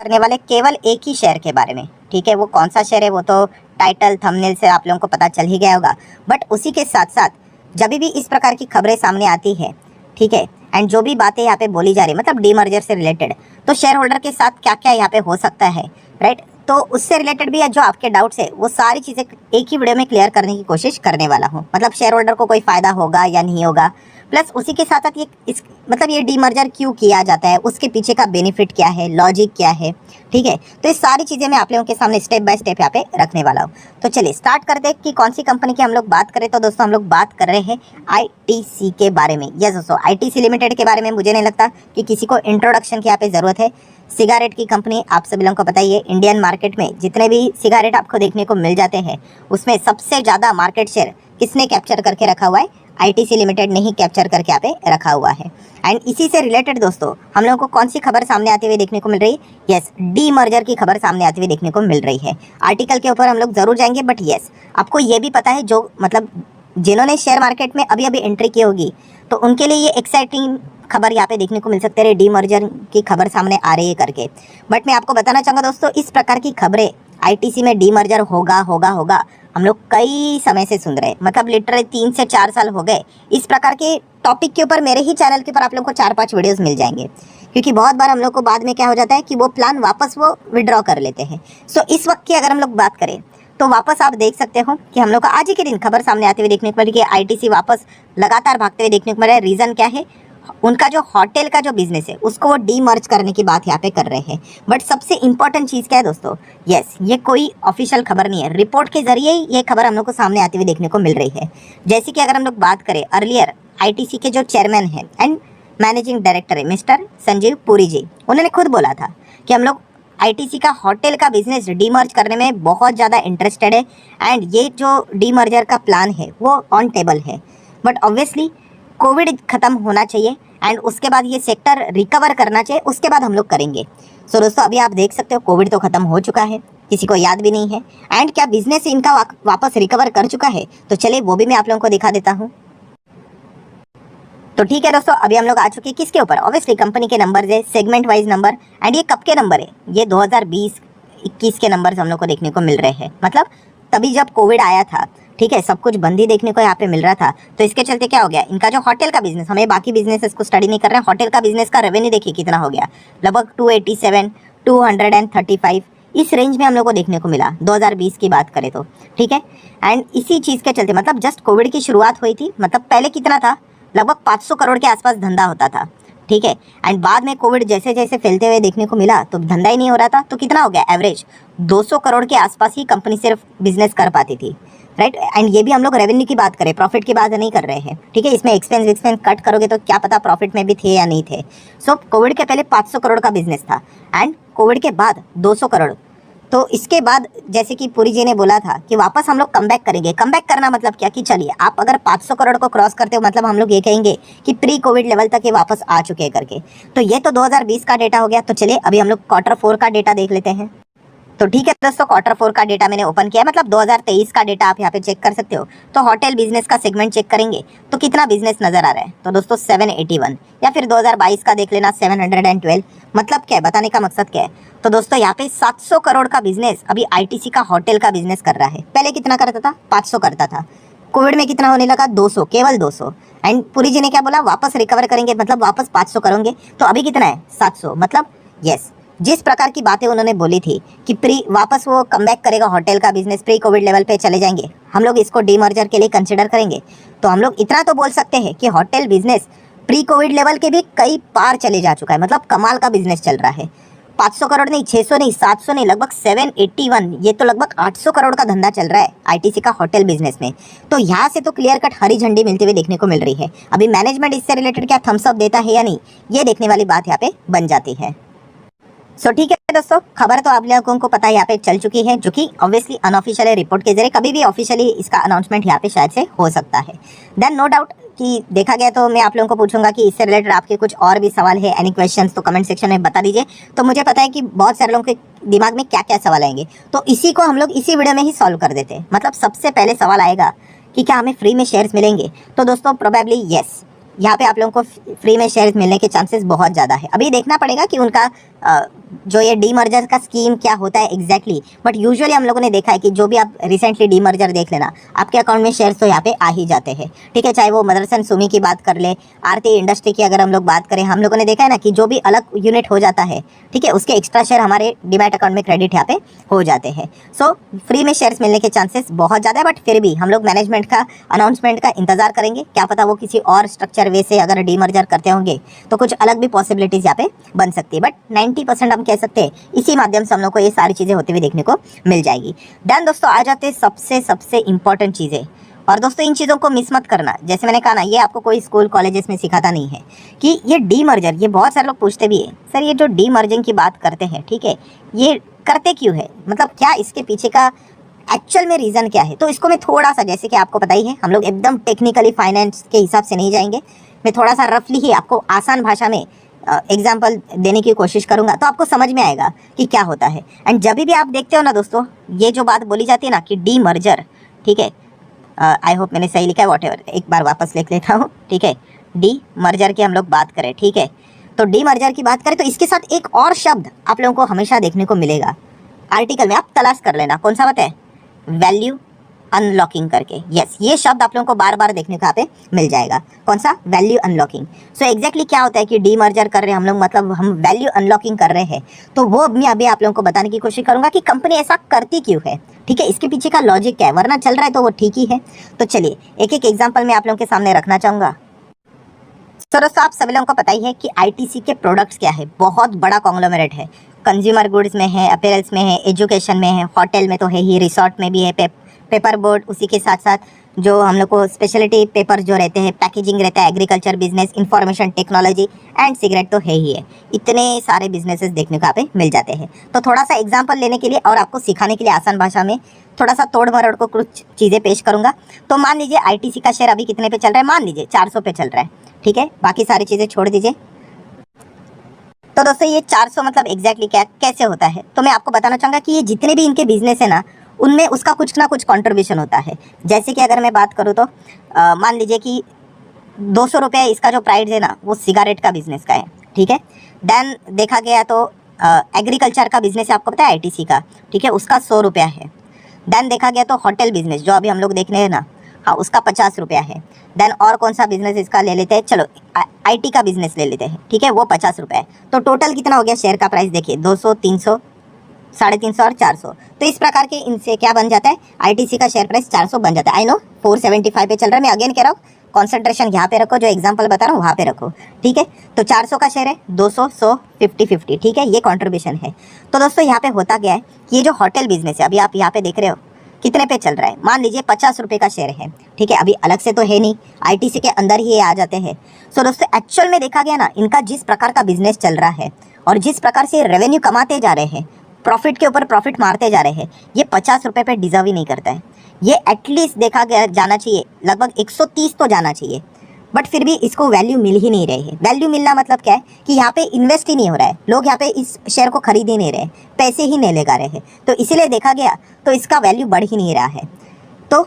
करने वाले केवल एक ही शेयर के बारे में। ठीक है, वो कौन सा शेयर है वो तो टाइटल थंबनेल से आप लोगों को पता चल ही गया होगा। बट उसी के साथ साथ जब भी इस प्रकार की खबरें सामने आती है, ठीक है, एंड जो भी बातें यहाँ पे बोली जा रही है मतलब डीमर्जर से रिलेटेड, तो शेयर होल्डर के साथ क्या क्या यहाँ पे हो सकता है, राइट, तो उससे रिलेटेड भी जो आपके डाउट्स है वो सारी चीज़ें एक ही वीडियो में क्लियर करने की कोशिश करने वाला हूँ। मतलब शेयर होल्डर को कोई फ़ायदा होगा या नहीं होगा, प्लस उसी के साथ साथ ये डीमर्जर क्यों किया जाता है, उसके पीछे का बेनिफिट क्या है, लॉजिक क्या है, ठीक है, तो ये सारी चीज़ें मैं आप लोगों के सामने स्टेप बाय स्टेप यहाँ पे रखने वाला हूँ। तो चलिए स्टार्ट करते हैं कि कौन सी कंपनी की हम लोग बात करें। तो दोस्तों हम लोग बात कर रहे हैं आईटीसी के बारे में। यस दोस्तों, आईटीसी लिमिटेड के बारे में मुझे नहीं लगता कि किसी को इंट्रोडक्शन की यहाँ पे ज़रूरत है। सिगारेट की कंपनी आप सभी लोगों को पता ही है। इंडियन मार्केट में जितने भी सिगारेट आपको देखने को मिल जाते हैं उसमें सबसे ज़्यादा मार्केट शेयर किसने कैप्चर करके रखा हुआ है? आईटीसी लिमिटेड ने ही कैप्चर करके यहाँ पे रखा हुआ है। एंड इसी से रिलेटेड दोस्तों हम लोगों को कौन सी खबर सामने आती हुई देखने को मिल रही है? यस, डीमर्जर की खबर सामने आती हुई देखने को मिल रही है। आर्टिकल के ऊपर हम लोग जरूर जाएंगे, बट यस आपको ये भी पता है जो मतलब जिन्होंने शेयर मार्केट में अभी अभी एंट्री की होगी तो उनके लिए ये एक्साइटिंग खबर यहाँ पे देखने को मिल सकते हैं, डीमर्जर की खबर सामने आ रही है करके। बट मैं आपको बताना चाहूँगा दोस्तों, इस प्रकार की खबरें आईटीसी में डीमर्जर होगा हम लोग कई समय से सुन रहे हैं। मतलब लिटरली 3 से 4 साल हो गए इस प्रकार के टॉपिक के ऊपर मेरे ही चैनल के ऊपर आप लोगों को 4-5 वीडियोस मिल जाएंगे। क्योंकि बहुत बार हम लोग को बाद में क्या हो जाता है कि वो प्लान वापस वो विड्रॉ कर लेते हैं। सो इस वक्त की अगर हम लोग बात करें तो वापस आप देख सकते हो कि हम लोग को आज ही के दिन खबर सामने आते हुए देखने को मिली कि आईटीसी वापस लगातार भागते हुए देखने को मिला है। रीज़न क्या है? उनका जो होटल का जो बिजनेस है उसको वो डीमर्ज करने की बात यहाँ पे कर रहे हैं। बट सबसे इंपॉर्टेंट चीज़ क्या है दोस्तों? यस, ये कोई ऑफिशियल खबर नहीं है, रिपोर्ट के जरिए ही ये खबर हम लोग को सामने आते हुए देखने को मिल रही है। जैसे कि अगर हम लोग बात करें अर्लियर आईटीसी के जो चेयरमैन हैं एंड मैनेजिंग डायरेक्टर है मिस्टर संजीव पुरी जी, उन्होंने खुद बोला था कि हम लोग आईटीसी का होटल का बिजनेस डीमर्ज करने में बहुत ज़्यादा इंटरेस्टेड है एंड ये जो डीमर्जर का प्लान है वो ऑन टेबल है। बट ऑब्वियसली कोविड ख़त्म होना चाहिए एंड उसके बाद ये सेक्टर रिकवर करना चाहिए, उसके बाद हम लोग करेंगे। सो दोस्तों अभी आप देख सकते हो कोविड तो ख़त्म हो चुका है, किसी को याद भी नहीं है। एंड क्या बिजनेस इनका वापस रिकवर कर चुका है? तो चलिए वो भी मैं आप लोगों को दिखा देता हूँ। तो ठीक है दोस्तों, अभी हम लोग आ चुके हैं किसके ऊपर? ऑब्वियसली कंपनी के नंबर है, सेगमेंट वाइज नंबर। एंड ये कब के नंबर है? ये 2020-21 के नंबर हम लोग को देखने को मिल रहे हैं। मतलब तभी जब कोविड आया था, ठीक है, सब कुछ बंदी देखने को यहाँ पे मिल रहा था। तो इसके चलते क्या हो गया, इनका जो होटल का बिजनेस, हमें बाकी बिजनेस को स्टडी नहीं कर रहे हैं, होटल का बिजनेस का रेवेन्यू देखिए कितना हो गया, लगभग 287, 235 इस रेंज में हम लोग को देखने को मिला 2020 की बात करें तो, ठीक है। एंड इसी चीज़ के चलते मतलब जस्ट कोविड की शुरुआत हुई थी, मतलब पहले कितना था, लगभग 500 करोड़ के आसपास धंधा होता था, ठीक है। एंड बाद में कोविड जैसे जैसे फैलते हुए देखने को मिला तो धंधा ही नहीं हो रहा था, तो कितना हो गया, एवरेज 200 करोड़ के आसपास ही कंपनी सिर्फ बिजनेस कर पाती थी, राइट। एंड ये भी हम लोग रेवेन्यू की बात करें, प्रॉफिट की बात नहीं कर रहे हैं, ठीक है। इसमें एक्सपेंस कट करोगे तो क्या पता प्रॉफिट में भी थे या नहीं थे। सो कोविड के पहले 500 करोड़ का बिजनेस था एंड कोविड के बाद 200 करोड़। तो इसके बाद जैसे कि पुरी जी ने बोला था कि वापस हम लोग कमबैक करेंगे। कमबैक करना मतलब क्या कि चलिए आप अगर 500 करोड़ को क्रॉस करते हो मतलब हम लोग ये कहेंगे कि प्री कोविड लेवल तक ये वापस आ चुके हैं करके। तो ये तो 2020 का डेटा हो गया। तो चलिए अभी हम लोग Q4 का डेटा देख लेते हैं। तो ठीक है दोस्तों, Q4 का डेटा मैंने ओपन किया, मतलब 2023 का डेटा आप यहाँ पे चेक कर सकते हो। तो होटल बिजनेस का सेगमेंट चेक करेंगे तो कितना बिजनेस नजर आ रहा है, तो दोस्तों 781, या फिर 2022 का देख लेना 712। मतलब क्या है, बताने का मकसद क्या है? तो दोस्तों यहाँ पे 700 करोड़ का बिजनेस अभी आईटीसी का होटल का बिजनेस कर रहा है। पहले कितना करता था? 500 करता था। कोविड में कितना होने लगा? 200, केवल 200। एंड पुरी जी ने क्या बोला, वापस रिकवर करेंगे, मतलब वापस 500 करेंगे। तो अभी कितना है? 700। मतलब यस, जिस प्रकार की बातें उन्होंने बोली थी कि वापस वो कमबैक करेगा होटल का बिजनेस, प्री कोविड लेवल पे चले जाएंगे, हम लोग इसको डीमर्जर के लिए कंसिडर करेंगे। तो हम लोग इतना तो बोल सकते हैं कि hotel business pre Covid level के भी कई पार चले जा चुका है। मतलब कमाल का बिजनेस चल रहा है। 500 करोड़ नहीं, 600 नहीं, 700 नहीं, लगभग 781, ये तो लगभग 800 करोड़ का धंधा चल रहा है आईटीसी का होटल बिजनेस में। तो यहाँ से तो क्लियर कट हरी झंडी मिलती हुई देखने को मिल रही है। अभी मैनेजमेंट इससे रिलेटेड क्या थम्स अप देता है या नहीं, ये देखने वाली बात यहाँ पे बन जाती है। सो ठीक है दोस्तों, खबर तो आप लोगों को पता है यहाँ पे चल चुकी है, जो कि ऑब्वियसली अनऑफिशियल है, रिपोर्ट के जरिए। कभी भी ऑफिशियली इसका अनाउंसमेंट यहाँ पे शायद से हो सकता है। देन नो डाउट कि देखा गया तो मैं आप लोगों को पूछूंगा कि इससे रिलेटेड आपके कुछ और भी सवाल है, एनी क्वेश्चंस, तो कमेंट सेक्शन में बता दीजिए। तो मुझे पता है कि बहुत सारे लोगों के दिमाग में क्या क्या सवाल आएंगे, तो इसी को हम लोग इसी वीडियो में ही सॉल्व कर देते हैं। मतलब सबसे पहले सवाल आएगा कि क्या हमें फ्री में शेयर्स मिलेंगे? तो दोस्तों प्रोबेबली येस, यहाँ पे आप लोगों को फ्री में शेयर्स मिलने के चांसेस बहुत ज़्यादा है। अभी देखना पड़ेगा कि उनका जो ये डीमर्जर का स्कीम क्या होता है एग्जैक्टली, बट यूजुअली हम लोगों ने देखा है कि जो भी आप रिसेंटली डीमर्जर देख लेना, आपके अकाउंट में शेयर्स तो यहाँ पे आ ही जाते हैं, ठीक है। चाहे वो मदरसन सुमी की बात कर ले, आरती इंडस्ट्री की अगर हम लोग बात करें, हम लोगों ने देखा है ना कि जो भी अलग यूनिट हो जाता है, ठीक है, उसके एक्स्ट्रा शेयर हमारे डीमैट अकाउंट में क्रेडिट यहाँ पे हो जाते हैं। सो फ्री में शेयर्स मिलने के चांसेस बहुत ज़्यादा है, बट फिर भी हम लोग मैनेजमेंट का अनाउंसमेंट का इंतजार करेंगे, क्या पता वो किसी और स्ट्रक्चर वे से अगर डीमर्जर करते होंगे तो कुछ अलग भी पॉसिबिलिटीज यहाँ पे बन सकती है, बट 90% हम कह सकते हैं इसी माध्यम से हम लोग को ये सारी चीज़ें होते हुए देखने को मिल जाएगी। देन दोस्तों आ जाते हैं सबसे इंपॉर्टेंट चीज़ें, और दोस्तों इन चीज़ों को मिस मत करना। जैसे मैंने कहा ना, ये आपको कोई स्कूल कॉलेजेस में सिखाता नहीं है कि ये डीमर्जर, ये बहुत सारे लोग पूछते भी है, सर ये जो डीमर्जिंग की बात करते हैं, ठीक है, ये करते क्यों है, मतलब क्या इसके पीछे का एक्चुअल में रीज़न क्या है। तो इसको मैं थोड़ा सा, जैसे कि आपको पता ही है, हम लोग एकदम टेक्निकली फाइनेंस के हिसाब से नहीं जाएंगे, मैं थोड़ा सा रफली ही आपको आसान भाषा में एग्जाम्पल देने की कोशिश करूंगा, तो आपको समझ में आएगा कि क्या होता है। एंड जब भी आप देखते हो ना दोस्तों, ये जो बात बोली जाती है ना कि डीमर्जर, ठीक है, आई होप मैंने सही लिखा है, वॉट एवर, एक बार वापस लिख लेता हूँ, ठीक है। डीमर्जर की हम लोग बात करें, ठीक है, तो डीमर्जर की बात करें तो इसके साथ एक और शब्द आप लोगों को हमेशा देखने को मिलेगा आर्टिकल में, आप तलाश कर लेना, कौन सा पता है, वैल्यू अनलॉकिंग करके। यस, ये शब्द आप लोगों को बार बार देखने को यहाँ पे मिल जाएगा, कौन सा, वैल्यू अनलॉकिंग। सो एग्जैक्टली क्या होता है कि डीमर्जर कर रहे हैं हम लोग, मतलब हम वैल्यू अनलॉकिंग कर रहे हैं, तो वो मैं अभी आप लोगों को बताने की कोशिश करूंगा कि कंपनी ऐसा करती क्यों है, ठीक है, इसके पीछे का लॉजिक क्या है, वरना चल रहा है तो वो ठीक ही है। तो चलिए एक एक एग्जाम्पल मैं आप लोगों के सामने रखना चाहूँगा। तो दोस्तों आप सभी लोगों को पता ही है कि आईटीसी के प्रोडक्ट्स क्या है, बहुत बड़ा कॉन्ग्लोमरेट है, कंज्यूमर गुड्स में है, अपीयरेंस में है, एजुकेशन में है, होटल में तो है ही, रिसोर्ट में भी है, पेपर बोर्ड, उसी के साथ साथ जो हम लोग को स्पेशलिटी पेपर जो रहते हैं, पैकेजिंग रहता है, agriculture business, information technology and cigarette तो है ही है। इतने सारे बिजनेसेस देखने को यहाँ पे मिल जाते हैं। तो थोड़ा सा एग्जांपल लेने के लिए और आपको सिखाने के लिए आसान भाषा में थोड़ा सा तोड़ मरोड़ को कुछ चीज़ें पेश करूँगा। तो मान लीजिए आईटीसी का शेयर अभी कितने पे चल रहा है, मान लीजिए 400 पे चल रहा है, ठीक है, बाकी सारी चीज़ें छोड़ दीजिए। तो दोस्तों ये 400 मतलब एग्जैक्टली क्या कैसे होता है, तो मैं आपको बताना चाहूँगा कि ये जितने भी इनके बिजनेस है ना, उनमें उसका कुछ ना कुछ कंट्रीब्यूशन होता है। जैसे कि अगर मैं बात करूँ तो मान लीजिए कि 200 रुपये इसका जो प्राइस है ना, वो सिगारेट का बिजनेस का है, ठीक है। देन देखा गया तो एग्रीकल्चर का बिजनेस है, आपको पता है आईटीसी का, ठीक है, उसका 100 रुपया है। देन देखा गया तो होटल बिजनेस जो अभी हम लोग देख रहे हैं ना, हाँ, उसका 50 रुपया है। देन और कौन सा बिजनेस इसका ले लेते हैं, चलो आईटी का बिजनेस ले लेते हैं, ठीक है, वो 50 रुपये है। तो टोटल कितना हो गया शेयर का प्राइस, देखिए 200, 300, 350 और 400। तो इस प्रकार के इनसे क्या बन जाता है, आईटीसी का शेयर प्राइस 400 बन जाता है। आई नो 475 पे चल रहा है, मैं अगेन कह रहा हूँ, कॉन्सेंट्रेशन यहाँ पे रखो, जो एग्जांपल बता रहा हूँ वहाँ पे रखो, ठीक है। तो 400 का शेयर है, 200, 100, 50-50, ठीक है, ये कॉन्ट्रीब्यूशन है। तो दोस्तों यहाँ पे होता क्या है कि ये जो होटल बिजनेस है, अभी आप यहाँ पे देख रहे हो कितने पे चल रहा है, मान लीजिए 50 रुपये का शेयर है, ठीक है, अभी अलग से तो है नहीं, आईटीसी के अंदर ही ये आ जाते हैं। सो दोस्तों एक्चुअल में देखा गया ना, इनका जिस प्रकार का बिजनेस चल रहा है और जिस प्रकार से रेवेन्यू कमाते जा रहे हैं, प्रॉफिट के ऊपर प्रॉफिट मारते जा रहे हैं, ये 50 रुपये पे डिजर्व ही नहीं करता है। ये एटलीस्ट देखा गया जाना चाहिए लगभग 130 तो जाना चाहिए, बट फिर भी इसको वैल्यू मिल ही नहीं रही है। वैल्यू मिलना मतलब क्या है कि यहाँ पे इन्वेस्ट ही नहीं हो रहा है, लोग यहाँ पे इस शेयर को खरीद ही नहीं रहे, पैसे ही नहीं लगा रहे हैं, तो इसीलिए देखा गया तो इसका वैल्यू बढ़ ही नहीं रहा है। तो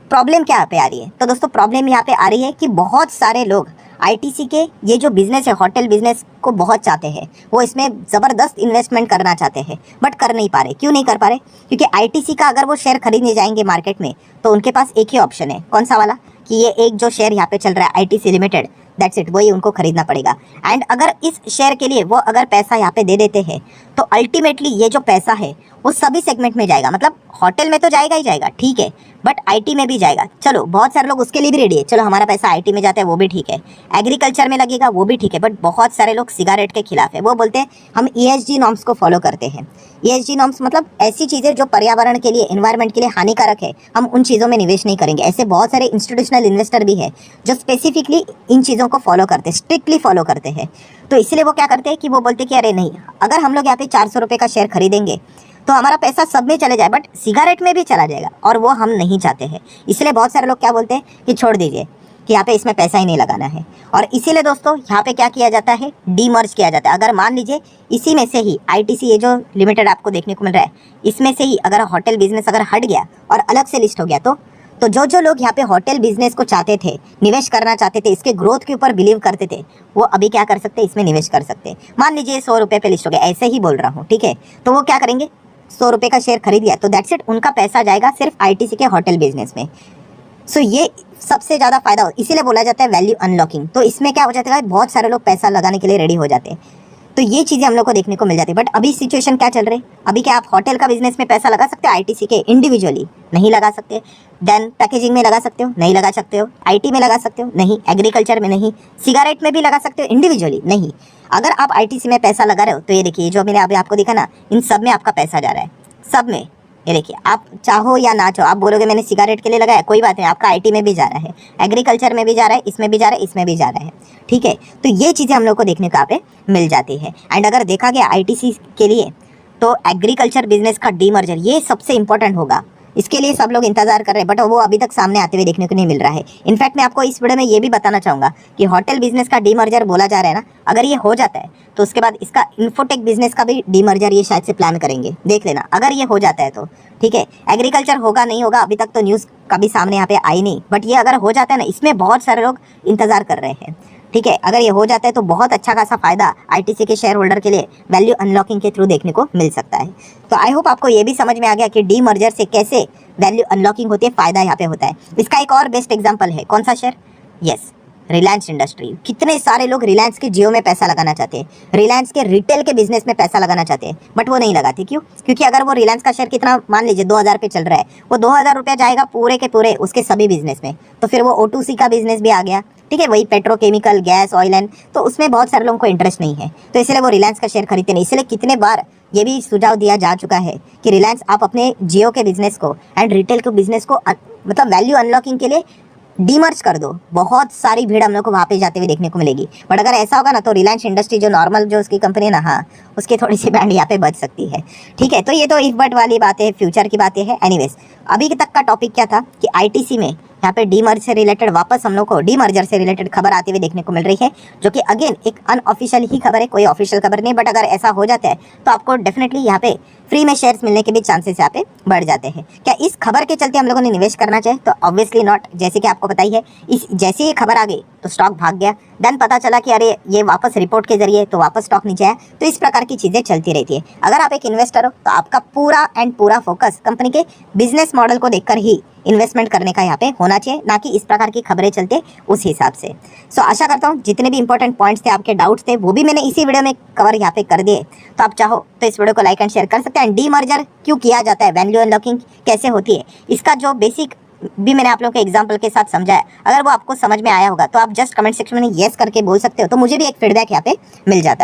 प्रॉब्लम क्या यहाँ पे आ रही है, तो दोस्तों प्रॉब्लम यहाँ पे आ रही है कि बहुत सारे लोग आईटीसी के ये जो बिजनेस है, होटल बिजनेस को बहुत चाहते हैं, वो इसमें ज़बरदस्त इन्वेस्टमेंट करना चाहते हैं, बट कर नहीं पा रहे। क्यों नहीं कर पा रहे, क्योंकि आईटीसी का अगर वो शेयर खरीदने जाएंगे मार्केट में, तो उनके पास एक ही ऑप्शन है, कौन सा वाला, कि ये एक जो शेयर यहाँ पे चल रहा है आईटीसी लिमिटेड, दैट्स इट, वही उनको खरीदना पड़ेगा। एंड अगर इस शेयर के लिए वो अगर पैसा यहाँ पे दे देते हैं, तो अल्टीमेटली ये जो पैसा है वो सभी सेगमेंट में जाएगा, मतलब होटल में तो जाएगा ही जाएगा, ठीक है, बट आईटी में भी जाएगा। चलो बहुत सारे लोग उसके लिए भी रेडी है, चलो हमारा पैसा आईटी में जाता है, वो भी ठीक है, एग्रीकल्चर में लगेगा, वो भी ठीक है, बट बहुत सारे लोग सिगारेट के खिलाफ है। वो बोलते हैं हम ईएसजी नॉर्म्स को फॉलो करते हैं। ईएसजी नॉर्म्स मतलब ऐसी चीज़ें जो पर्यावरण के लिए, एनवायरनमेंट के लिए हानिकारक है, हम उन चीज़ों में निवेश नहीं करेंगे। ऐसे बहुत सारे इंस्टीट्यूशनल इन्वेस्टर भी है जो स्पेसिफिकली इन चीज़ों को फॉलो करते हैं, स्ट्रिक्टली फॉलो करते हैं। तो इसलिए वो क्या करते हैं कि वो बोलते हैं कि अरे नहीं, अगर हम लोग यहाँ पे 400 रुपये का शेयर खरीदेंगे तो हमारा पैसा सब में चले जाए, बट सिगारेट में भी चला जाएगा, और वो हम नहीं चाहते हैं। इसलिए बहुत सारे लोग क्या बोलते हैं कि छोड़ दीजिए, कि यहाँ पे इसमें पैसा ही नहीं लगाना है। और इसीलिए दोस्तों यहाँ पे क्या किया जाता है, डीमर्ज किया जाता है। अगर मान लीजिए इसी में से ही आईटीसी ये जो लिमिटेड आपको देखने को मिल रहा है, इसमें से ही अगर होटल बिजनेस अगर हट गया और अलग से लिस्ट हो गया, तो जो जो लोग यहाँ पे होटल बिजनेस को चाहते थे, निवेश करना चाहते थे, इसके ग्रोथ के ऊपर बिलीव करते थे, वो अभी क्या कर सकते हैं, इसमें निवेश कर सकते हैं। मान लीजिए 100 रुपये पे लिस्ट हो गया, ऐसे ही बोल रहा हूँ, ठीक है। तो वो क्या करेंगे, 100 रुपये का शेयर खरीद लिया, तो दैट्स इट, उनका पैसा जाएगा सिर्फ आईटीसी के होटल बिजनेस में। सो ये सबसे ज़्यादा फायदा हो, इसीलिए बोला जाता है वैल्यू अनलॉकिंग। तो इसमें क्या हो जाता है, बहुत सारे लोग पैसा लगाने के लिए रेडी हो जाते हैं। तो ये चीज़ें हम लोग को देखने को मिल जाती है। बट अभी सिचुएशन क्या चल रही है, अभी क्या आप होटल का बिजनेस में पैसा लगा सकते हो आईटीसी के इंडिविजुअली? नहीं लगा सकते। देन पैकेजिंग में लगा सकते हो? नहीं लगा सकते हो। आईटी में लगा सकते हो? नहीं। एग्रीकल्चर में नहीं। सिगरेट में भी लगा सकते हो इंडिविजुअली? नहीं। अगर आप आईटीसी में पैसा लगा रहे हो तो ये देखिए, जो मैंने अभी आपको दिखा ना, इन सब में आपका पैसा जा रहा है, सब में। ये देखिए, आप चाहो या ना चाहो, आप बोलोगे मैंने सिगरेट के लिए लगाया, कोई बात नहीं, आपका आईटी में भी जा रहा है, एग्रीकल्चर में भी जा रहा है, इसमें भी जा रहा है, इसमें भी जा रहा है, ठीक है। तो ये चीज़ें हम लोग को देखने को यहाँ पे मिल जाती है। एंड अगर देखा गया आईटीसी के लिए, तो एग्रीकल्चर बिजनेस का डीमर्जर ये सबसे इंपॉर्टेंट होगा। इसके लिए सब लोग इंतजार कर रहे हैं, बट वो अभी तक सामने आते हुए देखने को नहीं मिल रहा है। इनफैक्ट मैं आपको इस वीडियो में ये भी बताना चाहूँगा कि होटल बिजनेस का डीमर्जर बोला जा रहा है ना, अगर ये हो जाता है तो उसके बाद इसका इन्फोटेक बिजनेस का भी डीमर्जर ये शायद से प्लान करेंगे, देख लेना, अगर ये हो जाता है तो, ठीक है। एग्रीकल्चर होगा नहीं होगा अभी तक तो न्यूज़ कभी सामने यहाँ पे आई नहीं, बट ये अगर हो जाता है ना, इसमें बहुत सारे लोग इंतजार कर रहे हैं, ठीक है। अगर ये हो जाता है तो बहुत अच्छा खासा फायदा आईटीसी के शेयर होल्डर के लिए वैल्यू अनलॉकिंग के थ्रू देखने को मिल सकता है। तो आई होप आपको ये भी समझ में आ गया कि डी मर्जर से कैसे वैल्यू अनलॉकिंग होती है, फायदा यहाँ पे होता है। इसका एक और बेस्ट एग्जांपल है, कौन सा शेयर? Yes, Reliance industry. कितने सारे लोग रिलायंस के जियो में पैसा लगाना चाहते हैं, रिलायंस के रिटेल के बिजनेस में पैसा लगाना चाहते हैं, बट वो नहीं लगाते। क्यों? क्योंकि अगर वो रिलायंस का शेयर कितना, मान लीजिए 2000 पे चल रहा है, वो 2000 रुपया जाएगा पूरे के पूरे उसके सभी बिजनेस में, तो फिर वो O2C का बिजनेस भी आ गया, ठीक है, वही पेट्रोकेमिकल, गैस, ऑयल एंड, तो उसमें बहुत सारे लोगों को इंटरेस्ट नहीं है, तो इसलिए वो रिलायंस का शेयर खरीदते नहीं। इसलिए कितने बार ये भी सुझाव दिया जा चुका है कि रिलायंस आप अपने जियो के बिजनेस को एंड रिटेल के बिजनेस को मतलब वैल्यू अनलॉकिंग के लिए डीमर्ज कर दो, बहुत सारी भीड़ हम लोग को वहाँ पे जाते हुए देखने को मिलेगी। बट अगर ऐसा होगा ना, तो रिलायंस इंडस्ट्री जो नॉर्मल जो उसकी कंपनी है ना, हाँ, उसकी थोड़ी सी बैंड यहाँ पे बच सकती है, ठीक है। तो ये तो इफ बट वाली बातें, फ्यूचर की बातें हैं। एनीवेज, अभी तक का टॉपिक क्या था कि आईटीसी में यहाँ पे डीमर्ज से रिलेटेड वापस हम लोग को डीमर्जर से रिलेटेड खबर आते हुए देखने को मिल रही है, जो कि अगेन एक अनऑफिशियल ही खबर है, कोई ऑफिशियल खबर नहीं। बट अगर ऐसा हो जाता है तो आपको डेफिनेटली यहाँ पे फ्री में शेयर्स मिलने के भी चांसेस यहाँ पे बढ़ जाते हैं। क्या इस खबर के चलते हम लोगों ने निवेश करना चाहिए? तो ऑब्वियसली नॉट। जैसे कि आपको पता ही है, इस जैसे ही खबर आ गई तो स्टॉक भाग गया, देन पता चला कि अरे ये वापस रिपोर्ट के जरिए तो वापस स्टॉक नीचे आया। तो इस प्रकार की चीज़ें चलती रहती है। अगर आप एक इन्वेस्टर हो तो आपका पूरा एंड पूरा फोकस कंपनी के बिजनेस मॉडल को देखकर ही इन्वेस्टमेंट करने का यहाँ पे होना चाहिए, ना कि इस प्रकार की खबरें चलते उस हिसाब से। सो आशा करता हूँ जितने भी इंपॉर्टेंट पॉइंट्स थे, आपके डाउट्स थे, वो भी मैंने इसी वीडियो में कवर यहाँ पे कर दिए। तो आप चाहो तो इस वीडियो को लाइक एंड शेयर कर सकते हैं। डी मर्जर क्यों किया जाता है, वैल्यू अनलॉकिंग कैसे होती है, इसका जो बेसिक भी मैंने आप लोगों के एग्जाम्पल के साथ समझाया, अगर वो आपको समझ में आया होगा तो आप जस्ट कमेंट सेक्शन में येस करके बोल सकते हो, तो मुझे भी एक फीडबैक यहाँ पे मिल जाता है।